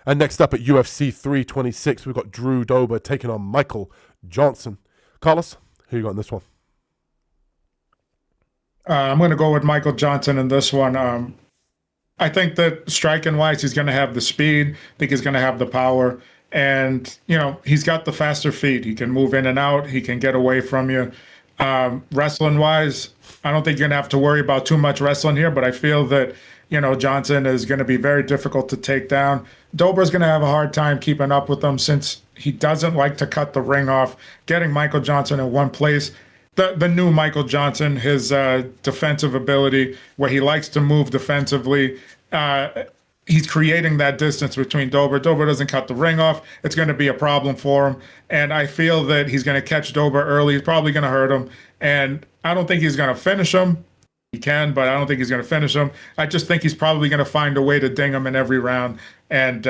And next up at UFC 326, we've got Drew Dober taking on Michael Johnson. Carlos, who you got in this one? I'm going to go with Michael Johnson in this one. I think that striking wise, he's going to have the speed. I think he's going to have the power. And, he's got the faster feet. He can move in and out. He can get away from you. Wrestling wise, I don't think you're going to have to worry about too much wrestling here, but I feel that, Johnson is going to be very difficult to take down. Dober's going to have a hard time keeping up with him since he doesn't like to cut the ring off. Getting Michael Johnson in one place, the new Michael Johnson, his defensive ability, where he likes to move defensively. He's creating that distance between Dober. Dober doesn't cut the ring off. It's going to be a problem for him. And I feel that he's going to catch Dober early. He's probably going to hurt him. And I don't think he's going to finish him. He can, but I don't think he's going to finish him. I just think he's probably going to find a way to ding him in every round and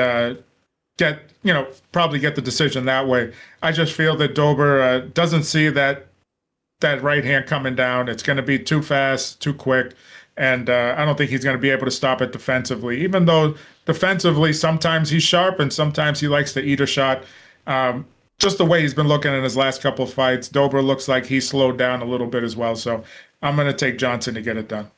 probably get the decision that way. I just feel that Dober doesn't see that right hand coming down. It's going to be too fast, too quick. And I don't think he's going to be able to stop it defensively, even though defensively, sometimes he's sharp and sometimes he likes to eat a shot. Just the way he's been looking in his last couple of fights, Dober looks like he's slowed down a little bit as well. So I'm going to take Johnson to get it done.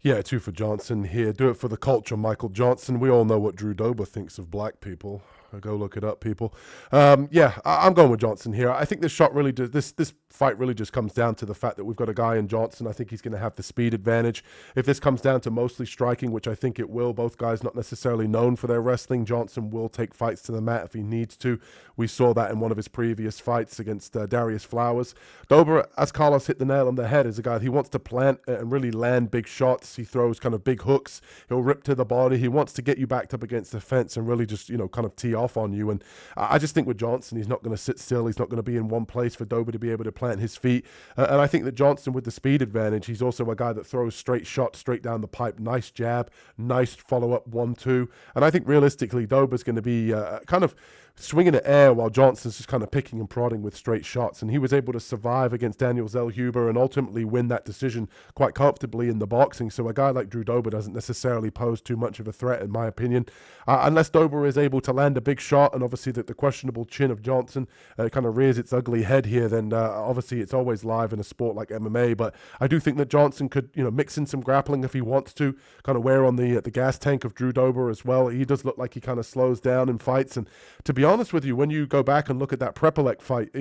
Yeah, two for Johnson here. Do it for the culture, Michael Johnson. We all know what Drew Dober thinks of black people. Go look it up, people. I'm going with Johnson here. I think this shot really this fight really just comes down to the fact that we've got a guy in Johnson. I think he's going to have the speed advantage. If this comes down to mostly striking, which I think it will, both guys not necessarily known for their wrestling. Johnson will take fights to the mat if he needs to. We saw that in one of his previous fights against Darius Flowers. Dober, as Carlos hit the nail on the head, is a guy he wants to plant and really land big shots. He throws kind of big hooks. He'll rip to the body. He wants to get you backed up against the fence and really just, kind of tee off on you. And I just think with Johnson, he's not going to sit still. He's not going to be in one place for Dober to be able to plant his feet. And I think that Johnson, with the speed advantage, he's also a guy that throws straight shots straight down the pipe. Nice jab, nice follow-up 1-2. And I think realistically, Dober's going to be kind of swinging the air while Johnson's just kind of picking and prodding with straight shots. And he was able to survive against Daniel Zellhuber and ultimately win that decision quite comfortably in the boxing. So a guy like Drew Dober doesn't necessarily pose too much of a threat, in my opinion, unless Dober is able to land a big shot. And obviously the questionable chin of Johnson kind of rears its ugly head here. Then obviously it's always live in a sport like MMA. But I do think that Johnson could, mix in some grappling if he wants to, kind of wear on the gas tank of Drew Dober as well. He does look like he kind of slows down in fights. And to be honest with you, when you go back and look at that Prepolek fight,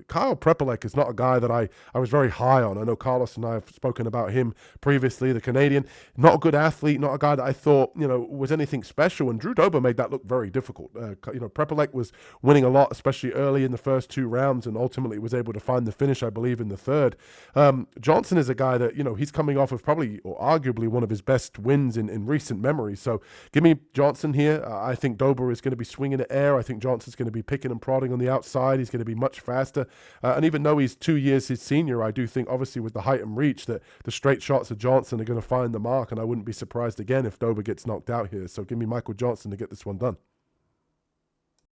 Kyle Prepolek is not a guy that I was very high on. I know Carlos and I have spoken about him previously, the Canadian. Not a good athlete, not a guy that I thought, was anything special. And Drew Dober made that look very difficult. Prepolek was winning a lot, especially early in the first two rounds, and ultimately was able to find the finish, I believe, in the third. Johnson is a guy that, he's coming off of probably or arguably one of his best wins in recent memory. So give me Johnson here. I think Dober is going to be swinging the air. I think Johnson's going to be picking and prodding on the outside. He's going to be much faster. And even though he's 2 years his senior, I do think, obviously, with the height and reach, that the straight shots of Johnson are going to find the mark. And I wouldn't be surprised again if Dober gets knocked out here. So give me Michael Johnson to get this one done.